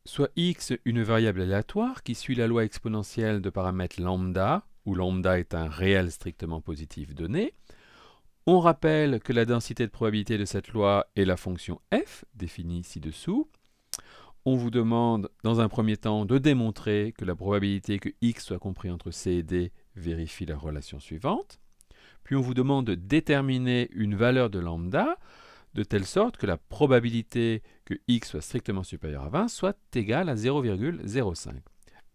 Soit x une variable aléatoire qui suit la loi exponentielle de paramètres lambda, où lambda est un réel strictement positif donné. On rappelle que la densité de probabilité de cette loi est la fonction f, définie ci-dessous. On vous demande, dans un premier temps, de démontrer que la probabilité que x soit compris entre c et d vérifie la relation suivante. Puis on vous demande de déterminer une valeur de lambda, de telle sorte que la probabilité que x soit strictement supérieur à 20 soit égale à 0,05.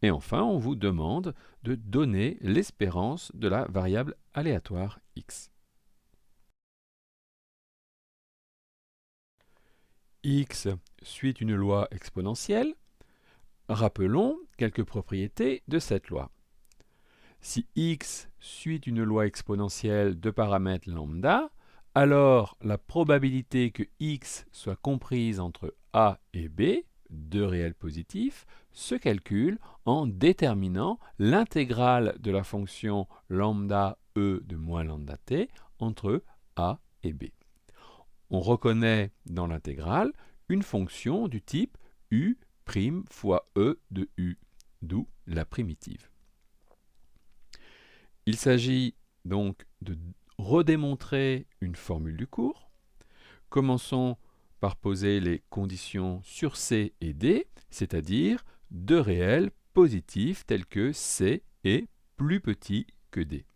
Et enfin, on vous demande de donner l'espérance de la variable aléatoire x. X suit une loi exponentielle. Rappelons quelques propriétés de cette loi. Si x suit une loi exponentielle de paramètres lambda, alors la probabilité que x soit comprise entre a et b, deux réels positifs, se calcule en déterminant l'intégrale de la fonction lambda e de moins lambda t entre a et b. On reconnaît dans l'intégrale une fonction du type u' fois e de u, d'où la primitive. Il s'agit donc de redémontrer une formule du cours. Commençons par poser les conditions sur C et D, c'est-à-dire deux réels positifs tels que C est plus petit que D.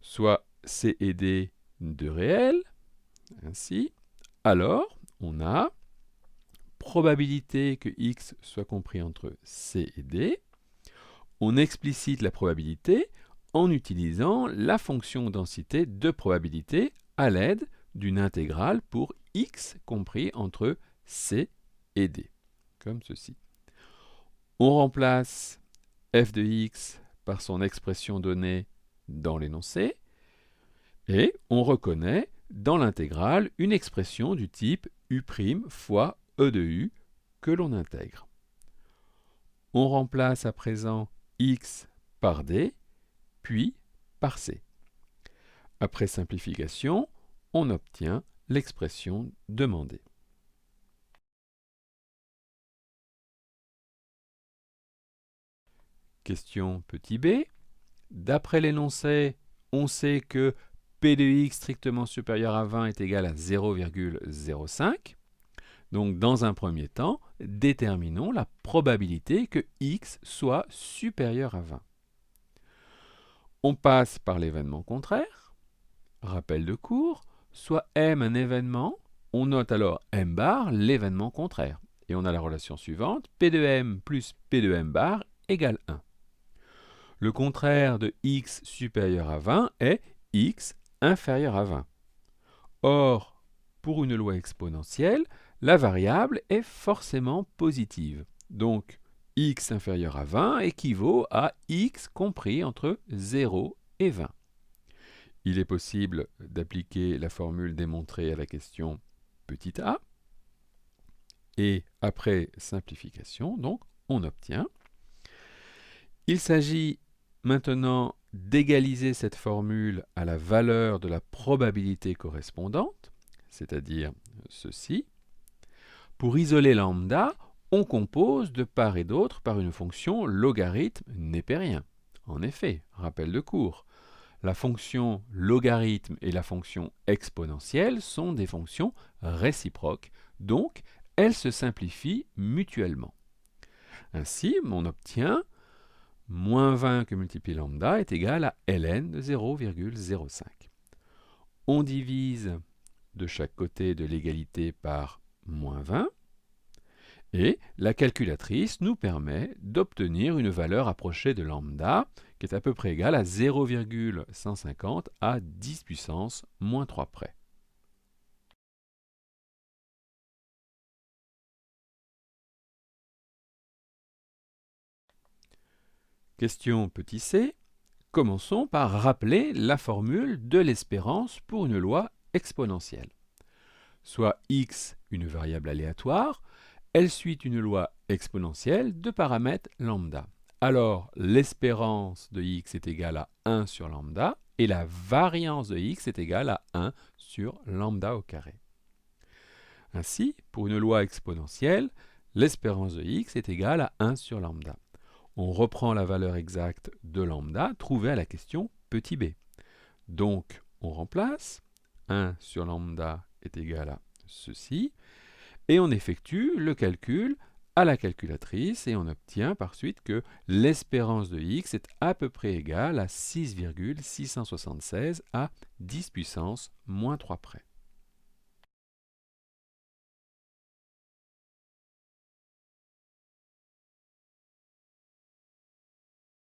Soit C et D deux réels, ainsi. Alors, on a probabilité que x soit compris entre C et D. On explicite la probabilité en utilisant la fonction densité de probabilité à l'aide d'une intégrale pour x compris entre c et d, comme ceci. On remplace f de x par son expression donnée dans l'énoncé, et on reconnaît dans l'intégrale une expression du type u' fois e de u que l'on intègre. On remplace à présent x par d, puis par c. Après simplification, on obtient l'expression demandée. Question petit b. D'après l'énoncé, on sait que p de x strictement supérieur à 20 est égal à 0,05. Donc, dans un premier temps, déterminons la probabilité que x soit supérieur à 20. On passe par l'événement contraire. Rappel de cours, soit m un événement, on note alors m bar l'événement contraire. Et on a la relation suivante, p de m plus p de m bar égale 1. Le contraire de x supérieur à 20 est x inférieur à 20. Or, pour une loi exponentielle, la variable est forcément positive. Donc, x inférieur à 20 équivaut à x compris entre 0 et 20. Il est possible d'appliquer la formule démontrée à la question petit a. Et après simplification, donc, on obtient. Il s'agit maintenant d'égaliser cette formule à la valeur de la probabilité correspondante, c'est-à-dire ceci. Pour isoler lambda, on compose de part et d'autre par une fonction logarithme népérien. En effet, rappel de cours, la fonction logarithme et la fonction exponentielle sont des fonctions réciproques, donc elles se simplifient mutuellement. Ainsi, on obtient moins 20 que multiplié lambda est égal à ln de 0,05. On divise de chaque côté de l'égalité par moins 20, et la calculatrice nous permet d'obtenir une valeur approchée de lambda qui est à peu près égale à 0,150 à 10 puissance moins 3 près. Question petit c. Commençons par rappeler la formule de l'espérance pour une loi exponentielle. Soit x une variable aléatoire, elle suit une loi exponentielle de paramètres lambda. Alors, l'espérance de x est égale à 1 sur lambda, et la variance de x est égale à 1 sur lambda au carré. Ainsi, pour une loi exponentielle, l'espérance de x est égale à 1 sur lambda. On reprend la valeur exacte de lambda trouvée à la question petit b. Donc, on remplace, 1 sur lambda est égal à ceci, et on effectue le calcul à la calculatrice et on obtient par suite que l'espérance de x est à peu près égale à 6,676 à 10 puissance moins 3 près.